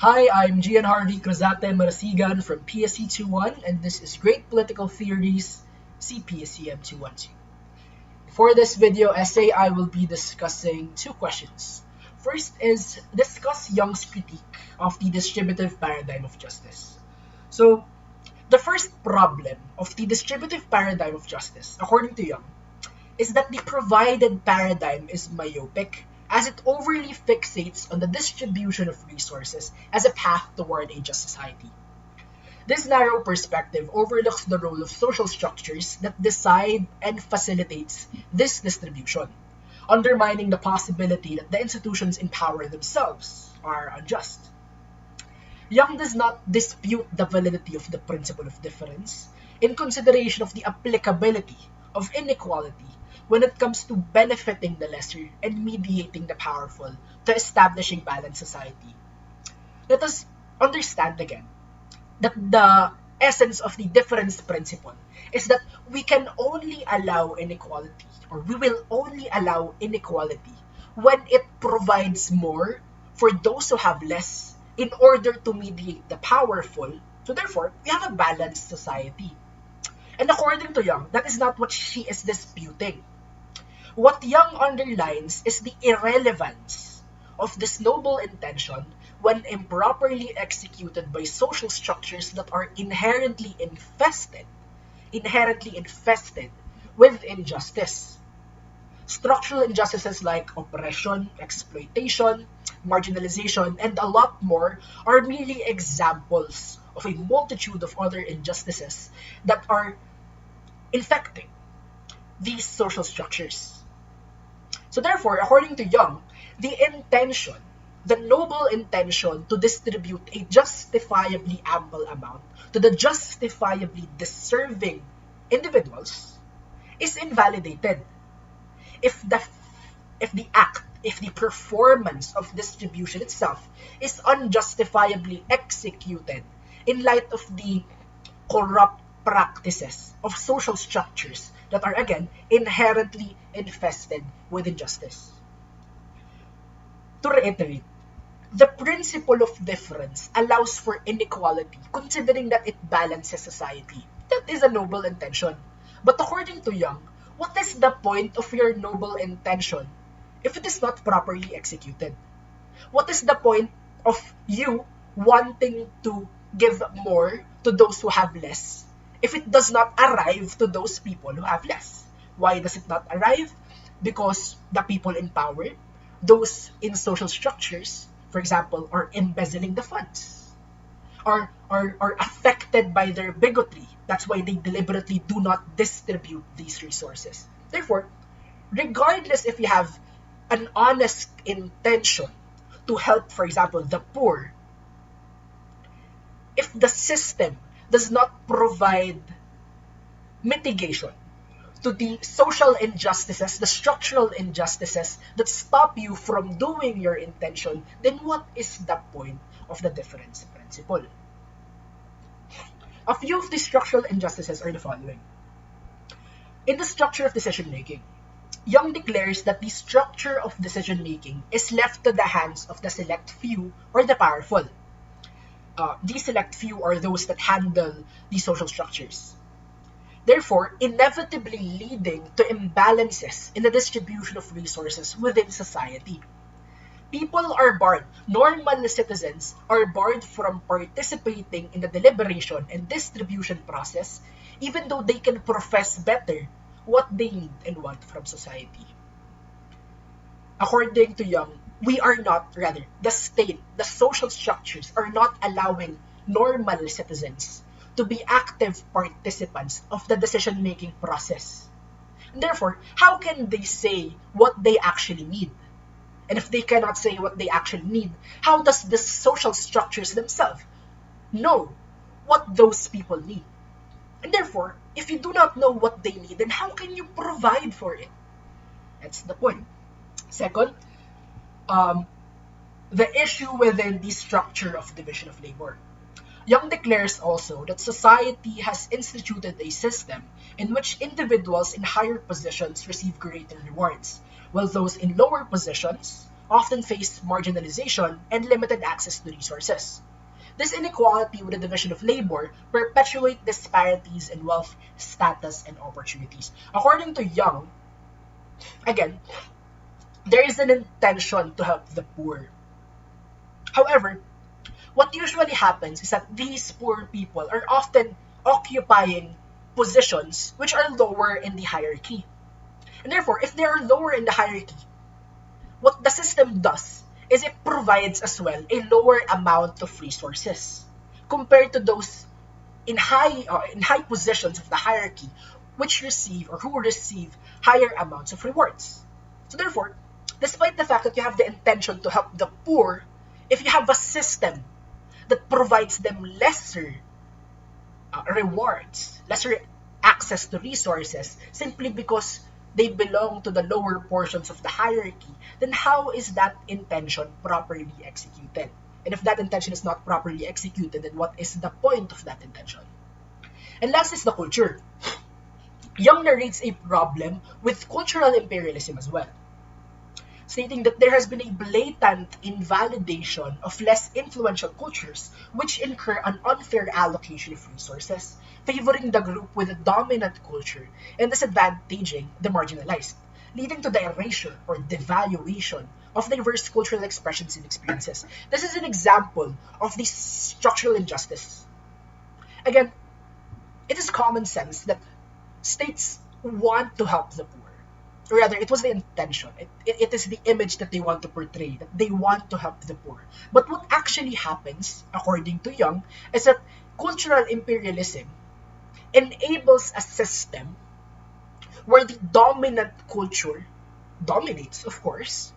Hi, I'm Gianne CRUZATE MARASIGAN from PSC 21, and this is Great Political Theories, CPSCM 212. For this video essay, I will be discussing two questions. First is discuss Young's critique of the distributive paradigm of justice. So, the first problem of the distributive paradigm of justice, according to Young, is that the provided paradigm is myopic as it overly fixates on the distribution of resources as a path toward a just society. This narrow perspective overlooks the role of social structures that decide and facilitates this distribution, undermining the possibility that the institutions in power themselves are unjust. Young does not dispute the validity of the principle of difference in consideration of the applicability of inequality when it comes to benefiting the lesser and mediating the powerful to establishing balanced society. Let us understand again that the essence of the difference principle is that we can only allow inequality, or we will only allow inequality when it provides more for those who have less in order to mediate the powerful. So therefore, we have a balanced society. And according to Young, that is not what she is disputing. What Young underlines is the irrelevance of this noble intention when improperly executed by social structures that are inherently infested with injustice. Structural injustices like oppression, exploitation, marginalization, and a lot more are merely examples of a multitude of other injustices that are infecting these social structures. So therefore, according to Young, the intention, the noble intention to distribute a justifiably ample amount to the justifiably deserving individuals is invalidated if the performance of distribution itself is unjustifiably executed in light of the corrupt practices of social structures that are again inherently infested with injustice. To reiterate, the principle of difference allows for inequality considering that it balances society. That is a noble intention. But according to Young, what is the point of your noble intention if it is not properly executed? What is the point of you wanting to give more to those who have less if it does not arrive to those people who have less? Why does it not arrive? Because the people in power, those in social structures, for example, are embezzling the funds, are affected by their bigotry. That's why they deliberately do not distribute these resources. Therefore, regardless if you have an honest intention to help, for example, the poor, if the system does not provide mitigation to the social injustices, the structural injustices that stop you from doing your intention, then what is the point of the difference principle? A few of the structural injustices are the following. In the structure of decision making, Young declares that the structure of decision making is left to the hands of the select few or the powerful. These select few are those that handle the social structures, therefore inevitably leading to imbalances in the distribution of resources within society. People are barred, normal citizens are barred from participating in the deliberation and distribution process, even though they can profess better what they need and want from society. According to Young, the state, the social structures are not allowing normal citizens to be active participants of the decision-making process. And therefore, how can they say what they actually need? And if they cannot say what they actually need, how does the social structures themselves know what those people need? And therefore, if you do not know what they need, then how can you provide for it? That's the point. Second, the issue within the structure of division of labor. Young declares also that society has instituted a system in which individuals in higher positions receive greater rewards, while those in lower positions often face marginalization and limited access to resources. This inequality with the division of labor perpetuate disparities in wealth, status, and opportunities. According to Young, again, there is an intention to help the poor. However, what usually happens is that these poor people are often occupying positions which are lower in the hierarchy. And therefore, if they are lower in the hierarchy, what the system does is it provides as well a lower amount of resources compared to those in high positions of the hierarchy which receive or who receive higher amounts of rewards. So therefore, despite the fact that you have the intention to help the poor, if you have a system that provides them lesser rewards, lesser access to resources, simply because they belong to the lower portions of the hierarchy, then how is that intention properly executed? And if that intention is not properly executed, then what is the point of that intention? And last is the culture. Young narrates a problem with cultural imperialism as well, stating that there has been a blatant invalidation of less influential cultures which incur an unfair allocation of resources, favoring the group with a dominant culture and disadvantaging the marginalized, leading to the erasure or devaluation of diverse cultural expressions and experiences. This is an example of this structural injustice. Again, it is common sense that states want to help the poor. Or rather, it was the intention. It is the image that they want to portray, that they want to help the poor. But what actually happens, according to Young, is that cultural imperialism enables a system where the dominant culture dominates, of course,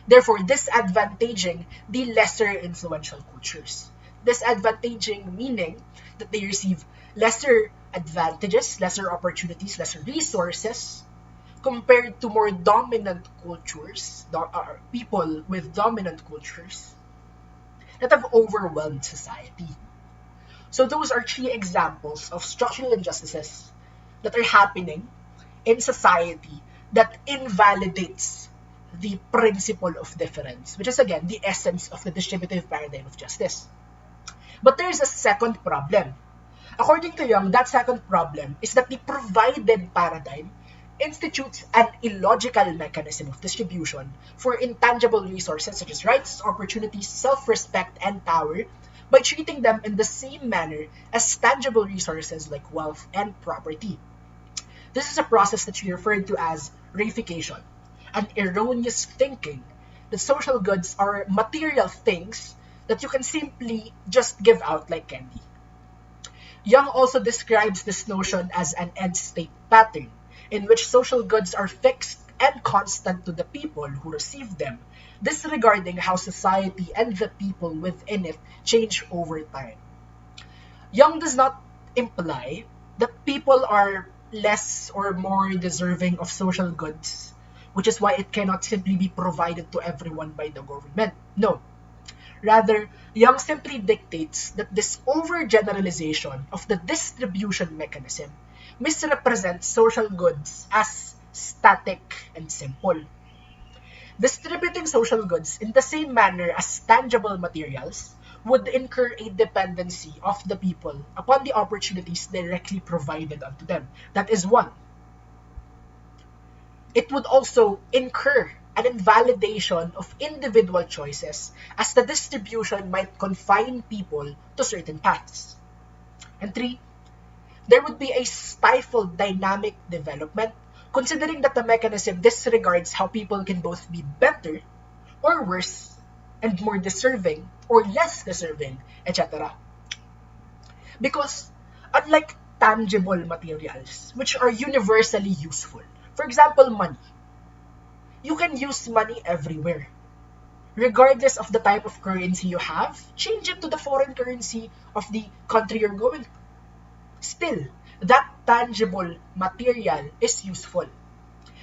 therefore disadvantaging the lesser influential cultures. Disadvantaging meaning that they receive lesser advantages, lesser opportunities, lesser resources, compared to more dominant cultures, people with dominant cultures that have overwhelmed society. So those are three examples of structural injustices that are happening in society that invalidates the principle of difference, which is again the essence of the distributive paradigm of justice. But there is a second problem. According to Young, that second problem is that the provided paradigm institutes an illogical mechanism of distribution for intangible resources such as rights, opportunities, self-respect, and power by treating them in the same manner as tangible resources like wealth and property. This is a process that she referred to as reification, an erroneous thinking that social goods are material things that you can simply just give out like candy. Young also describes this notion as an end-state pattern, in which social goods are fixed and constant to the people who receive them, disregarding how society and the people within it change over time. Young does not imply that people are less or more deserving of social goods, which is why it cannot simply be provided to everyone by the government. No. Rather, Young simply dictates that this overgeneralization of the distribution mechanism misrepresents social goods as static and simple. Distributing social goods in the same manner as tangible materials would incur a dependency of the people upon the opportunities directly provided unto them. That is one. It would also incur an invalidation of individual choices, as the distribution might confine people to certain paths. And three, there would be a stifled dynamic development, considering that the mechanism disregards how people can both be better or worse, and more deserving or less deserving, etc. Because unlike tangible materials, which are universally useful, for example, money, you can use money everywhere. Regardless of the type of currency you have, change it to the foreign currency of the country you're going to. Still, that tangible material is useful.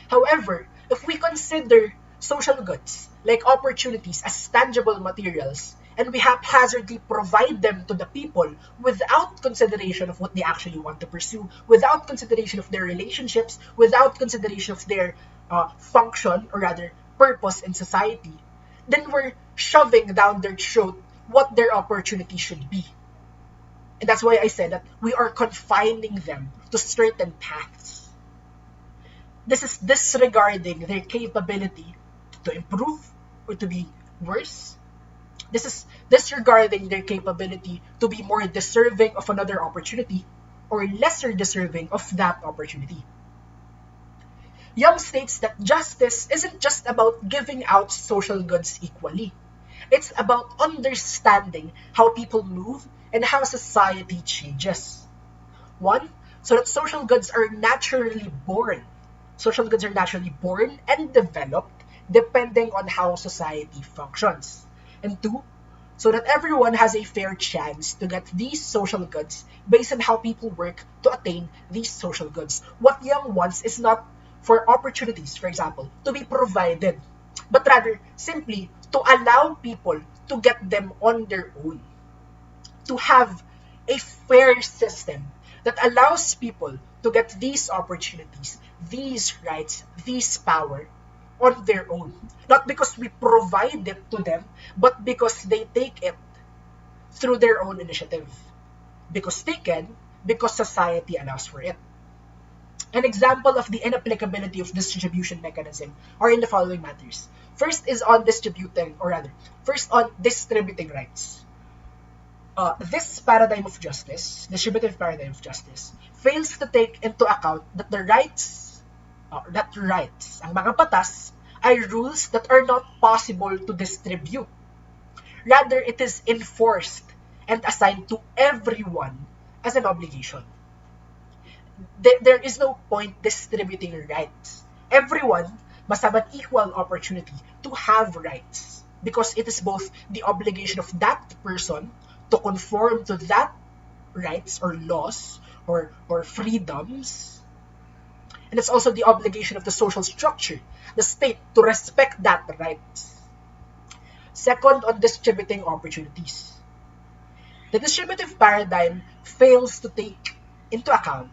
However, if we consider social goods like opportunities as tangible materials, and we haphazardly provide them to the people without consideration of what they actually want to pursue, without consideration of their relationships, without consideration of their function, or rather purpose in society, then we're shoving down their throat what their opportunity should be. And that's why I said that we are confining them to certain paths. This is disregarding their capability to improve or to be worse. This is disregarding their capability to be more deserving of another opportunity or lesser deserving of that opportunity. Young states that justice isn't just about giving out social goods equally. It's about understanding how people move and how society changes. One, so that social goods are naturally born. Social goods are naturally born and developed depending on how society functions. And two, so that everyone has a fair chance to get these social goods based on how people work to attain these social goods. What Young wants is not for opportunities, for example, to be provided, but rather simply to allow people to get them on their own, to have a fair system that allows people to get these opportunities, these rights, this power on their own. Not because we provide it to them, but because they take it through their own initiative. Because they can, because society allows for it. An example of the inapplicability of distribution mechanism are in the following matters. First is on first on distributing rights. This paradigm of justice, distributive paradigm of justice, fails to take into account that rights, ang mga batas, ay rules that are not possible to distribute. Rather, it is enforced and assigned to everyone as an obligation. There is no point distributing rights. Everyone must have an equal opportunity to have rights because it is both the obligation of that person to conform to that rights or laws or freedoms, and it's also the obligation of the social structure, the state, to respect that rights. Second, on distributing opportunities. The distributive paradigm fails to take into account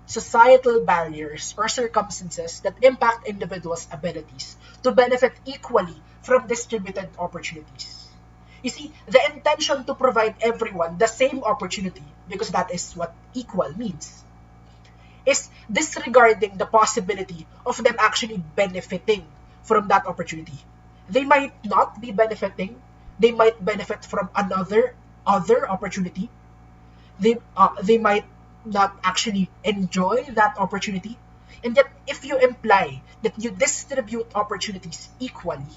societal barriers or circumstances that impact individuals' abilities to benefit equally from distributed opportunities. You see, the intention to provide everyone the same opportunity, because that is what equal means, is disregarding the possibility of them actually benefiting from that opportunity. They might not be benefiting, they might benefit from other opportunity, they might not actually enjoy that opportunity. And yet, if you imply that you distribute opportunities equally,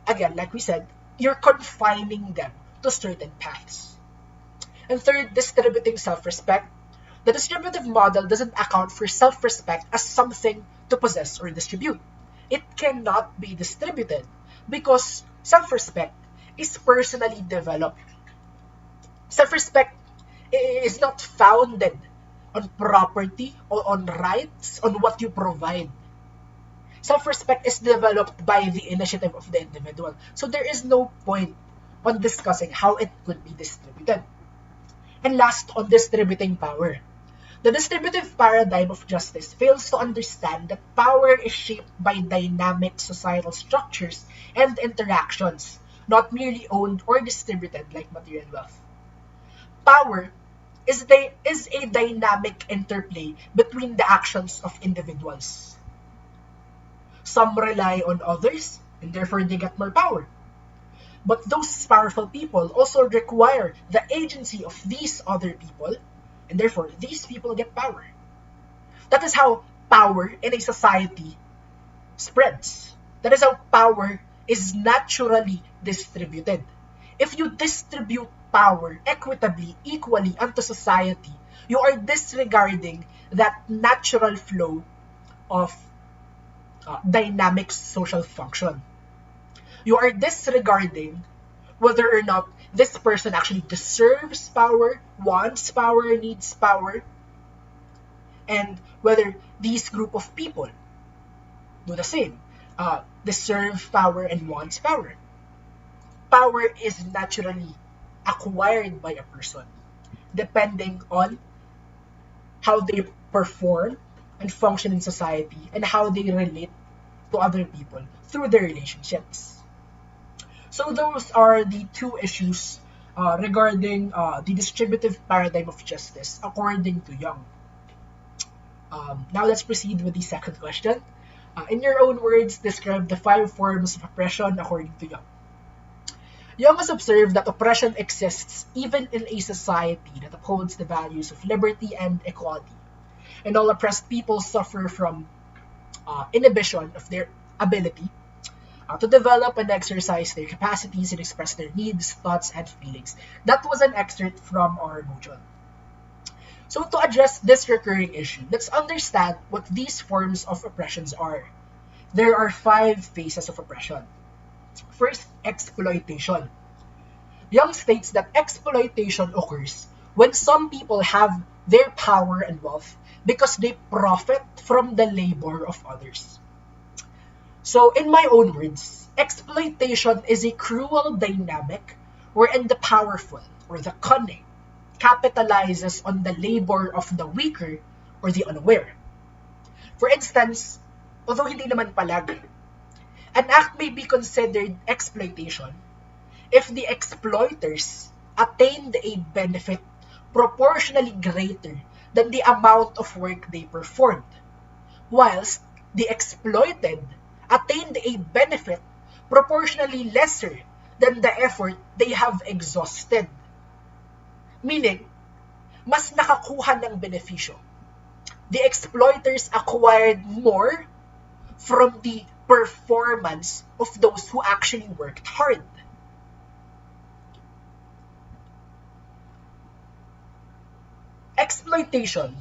again, like we said, you're confining them to certain paths. And third, distributing self-respect. The distributive model doesn't account for self-respect as something to possess or distribute. It cannot be distributed because self-respect is personally developed. Self-respect is not founded on property or on rights, on what you provide. Self-respect is developed by the initiative of the individual. So there is no point on discussing how it could be distributed. And last, on distributing power. The distributive paradigm of justice fails to understand that power is shaped by dynamic societal structures and interactions, not merely owned or distributed like material wealth. Power is a dynamic interplay between the actions of individuals. Some rely on others, and therefore they get more power. But those powerful people also require the agency of these other people, and therefore these people get power. That is how power in a society spreads. That is how power is naturally distributed. If you distribute power equitably, equally unto society, you are disregarding that natural flow of dynamic social function. You are disregarding whether or not this person actually deserves power, wants power, needs power, and whether these group of people do the same, deserve power and wants power. Power is naturally acquired by a person depending on how they perform and function in society and how they relate to other people through their relationships. So those are the two issues regarding the distributive paradigm of justice according to Young. Now let's proceed with the second question. In your own words, describe the 5 forms of oppression according to Young. Young has observed that oppression exists even in a society that upholds the values of liberty and equality, and all oppressed people suffer from inhibition of their ability to develop and exercise their capacities and express their needs, thoughts, and feelings. That was an excerpt from our module. So to address this recurring issue, let's understand what these forms of oppressions are. There are 5 phases of oppression. First, exploitation. Young states that exploitation occurs when some people have their power and wealth because they profit from the labor of others. So in my own words, exploitation is a cruel dynamic wherein the powerful or the cunning capitalizes on the labor of the weaker or the unaware. For instance, although hindi naman palagi, an act may be considered exploitation if the exploiters attained a benefit proportionally greater than the amount of work they performed, whilst the exploited attained a benefit proportionally lesser than the effort they have exhausted. Meaning, mas nakakuha ng benepisyo. The exploiters acquired more from the performance of those who actually worked hard. Exploitation,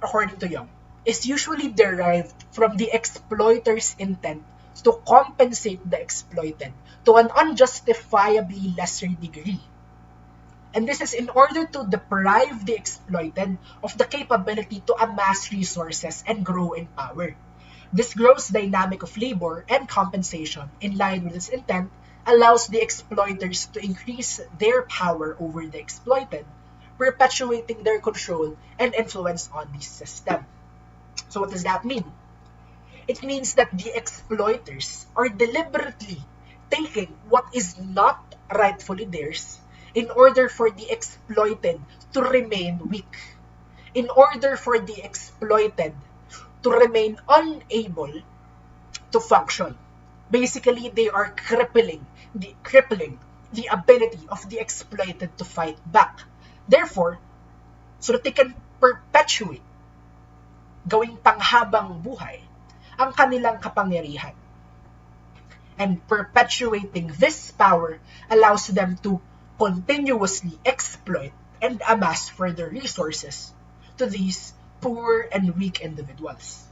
according to Young, is usually derived from the exploiter's intent to compensate the exploited to an unjustifiably lesser degree. And this is in order to deprive the exploited of the capability to amass resources and grow in power. This gross dynamic of labor and compensation, in line with its intent, allows the exploiters to increase their power over the exploited, perpetuating their control and influence on the system. So what does that mean? It means that the exploiters are deliberately taking what is not rightfully theirs in order for the exploited to remain weak, in order for the exploited to remain unable to function. Basically, they are crippling the ability of the exploited to fight back. Therefore, so that they can perpetuate, gawing panghabang buhay, ang kanilang kapangyarihan. And perpetuating this power allows them to continuously exploit and amass further resources to these poor and weak individuals.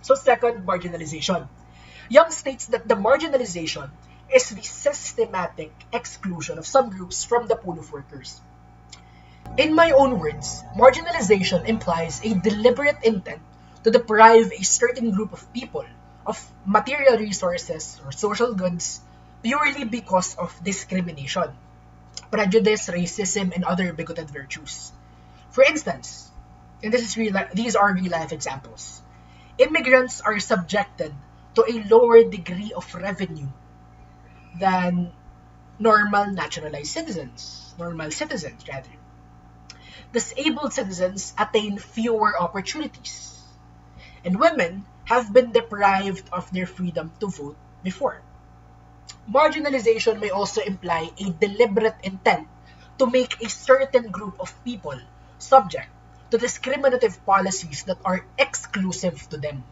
So second, marginalization. Young states that the marginalization is the systematic exclusion of some groups from the pool of workers. In my own words, marginalization implies a deliberate intent to deprive a certain group of people of material resources or social goods purely because of discrimination, prejudice, racism, and other bigoted virtues. For instance, and these are real-life examples, immigrants are subjected to a lower degree of revenue than normal citizens. Disabled citizens attain fewer opportunities, and women have been deprived of their freedom to vote before. Marginalization may also imply a deliberate intent to make a certain group of people subject to discriminative policies that are exclusive to them.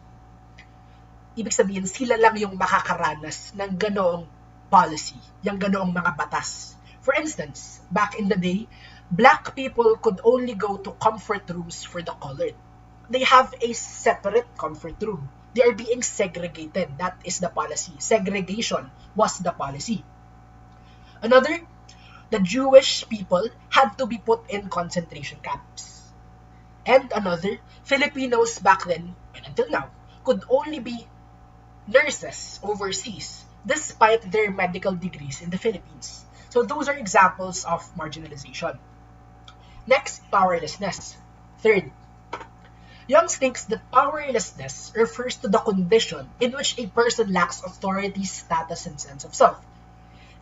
Ibig sabihin, sila lang yung makakaranas ng ganoong policy, yung ganoong mga batas. For instance, back in the day, Black people could only go to comfort rooms for the colored. They have a separate comfort room. They are being segregated. That is the policy. Segregation was the policy. Another, the Jewish people had to be put in concentration camps. And another, Filipinos back then, and until now, could only be nurses overseas, despite their medical degrees in the Philippines. So those are examples of marginalization. Next, powerlessness. Third, Young thinks that powerlessness refers to the condition in which a person lacks authority, status, and sense of self.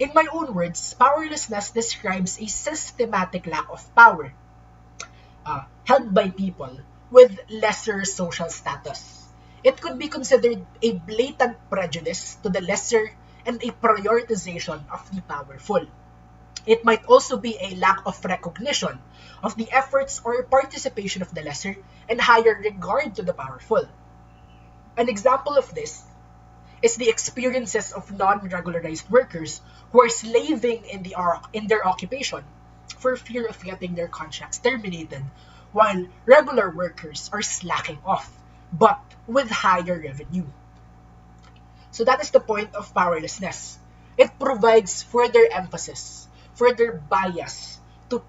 In my own words, powerlessness describes a systematic lack of power held by people with lesser social status. It could be considered a blatant prejudice to the lesser and a prioritization of the powerful. It might also be a lack of recognition of the efforts or participation of the lesser and higher regard to the powerful. An example of this is the experiences of non-regularized workers who are slaving in their occupation for fear of getting their contracts terminated, while regular workers are slacking off, but with higher revenue. So that is the point of powerlessness. It provides further emphasis, further bias to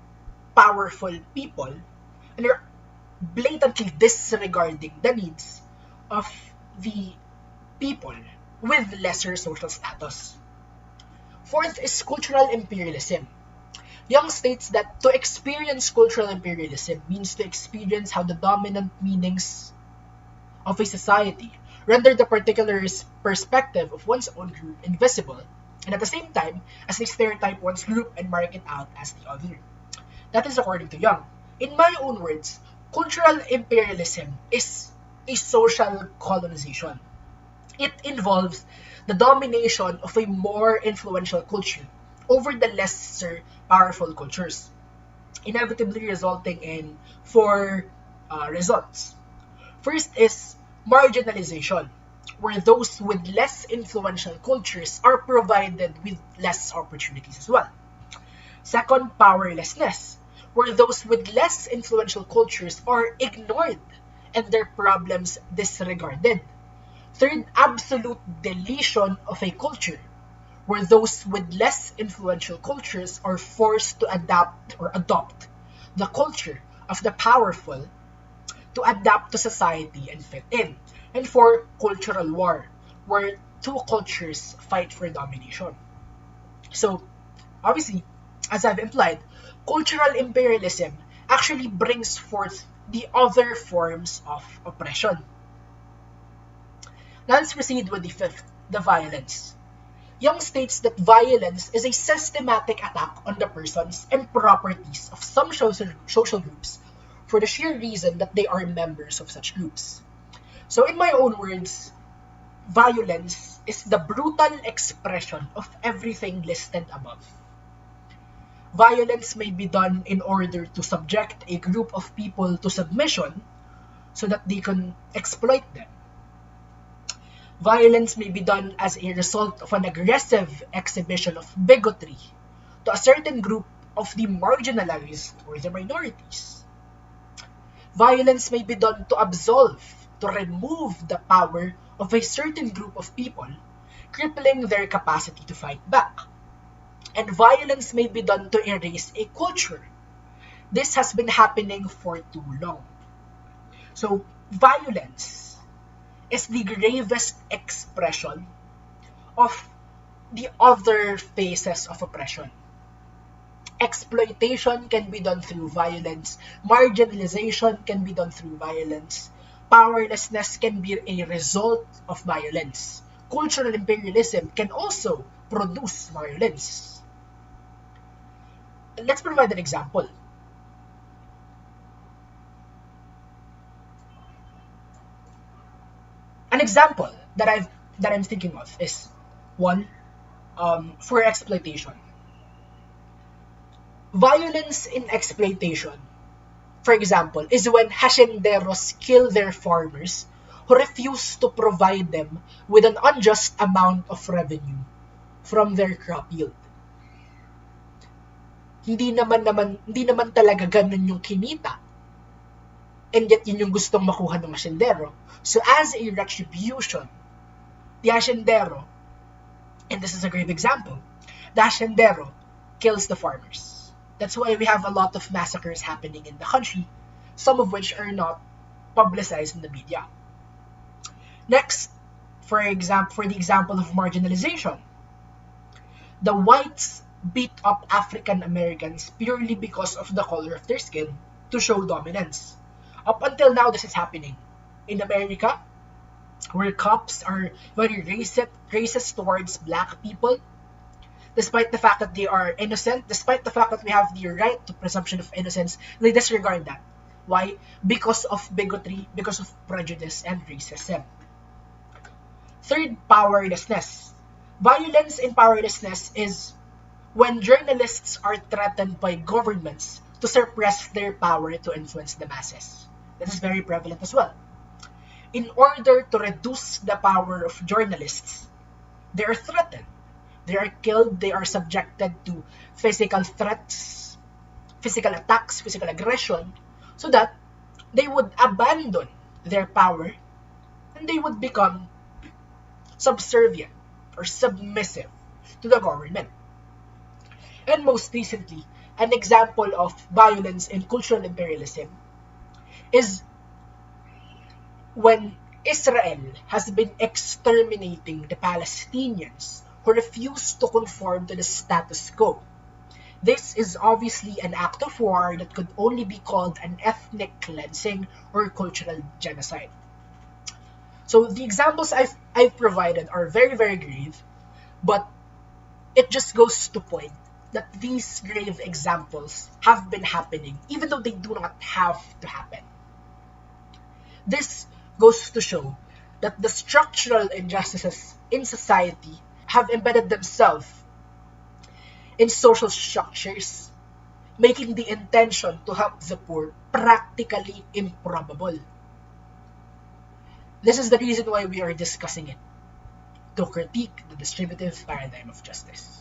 powerful people, and are blatantly disregarding the needs of the people with lesser social status. Fourth is cultural imperialism. Young states that to experience cultural imperialism means to experience how the dominant meanings of a society render the particular perspective of one's own group invisible, and at the same time, as they stereotype one's group and mark it out as the other. That is according to Young. In my own words, cultural imperialism is a social colonization. It involves the domination of a more influential culture over the lesser powerful cultures, inevitably resulting in four results. First is marginalization, where those with less influential cultures are provided with less opportunities as well. Second, powerlessness, where those with less influential cultures are ignored and their problems disregarded. Third, absolute deletion of a culture, where those with less influential cultures are forced to adapt or adopt the culture of the powerful to adapt to society and fit in. And four, cultural war, where two cultures fight for domination. So, obviously, as I've implied, cultural imperialism actually brings forth the other forms of oppression. Now let's proceed with the fifth, the violence. Young states that violence is a systematic attack on the persons and properties of some social groups for the sheer reason that they are members of such groups. So in my own words, violence is the brutal expression of everything listed above. Violence may be done in order to subject a group of people to submission so that they can exploit them. Violence may be done as a result of an aggressive exhibition of bigotry to a certain group of the marginalized or the minorities. Violence may be done to absolve, to remove the power of a certain group of people, crippling their capacity to fight back. And violence may be done to erase a culture. This has been happening for too long. So, violence is the gravest expression of the other phases of oppression. Exploitation can be done through violence. Marginalization can be done through violence. Powerlessness can be a result of violence. Cultural imperialism can also produce violence. Let's provide an example. An example that I'm thinking of is one, for exploitation. Violence in exploitation, for example, is when hacienderos kill their farmers who refuse to provide them with an unjust amount of revenue from their crop yield. Hindi naman talaga ganun yung kinita. And yet yun yung gustong makuha ng haciendero. So as a retribution, the haciendero, and this is a great example, the haciendero kills the farmers. That's why we have a lot of massacres happening in the country, some of which are not publicized in the media. Next, for the example of marginalization. The whites beat up African Americans purely because of the color of their skin to show dominance. Up until now, this is happening. In America, where cops are very racist towards black people, despite the fact that they are innocent, despite the fact that we have the right to presumption of innocence, they disregard that. Why? Because of bigotry, because of prejudice and racism. Third, powerlessness. Violence and powerlessness is when journalists are threatened by governments to suppress their power to influence the masses. This is very prevalent as well. In order to reduce the power of journalists, they are threatened. They are killed, they are subjected to physical threats, physical attacks, physical aggression, so that they would abandon their power and they would become subservient or submissive to the government. And most recently, an example of violence and cultural imperialism is when Israel has been exterminating the Palestinians who refuse to conform to the status quo. This is obviously an act of war that could only be called an ethnic cleansing or cultural genocide. So the examples I've provided are very, very grave, but it just goes to point that these grave examples have been happening, even though they do not have to happen. This goes to show that the structural injustices in society have embedded themselves in social structures, making the intention to help the poor practically improbable. This is the reason why we are discussing it, to critique the distributive paradigm of justice.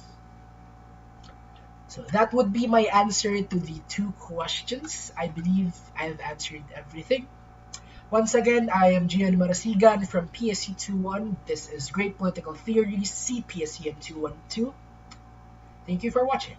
So that would be my answer to the two questions. I believe I've answered everything. Once again, I am Gianne Marasigan from PSC 21. This is Great Political Theories, CPSCM 212. Thank you for watching.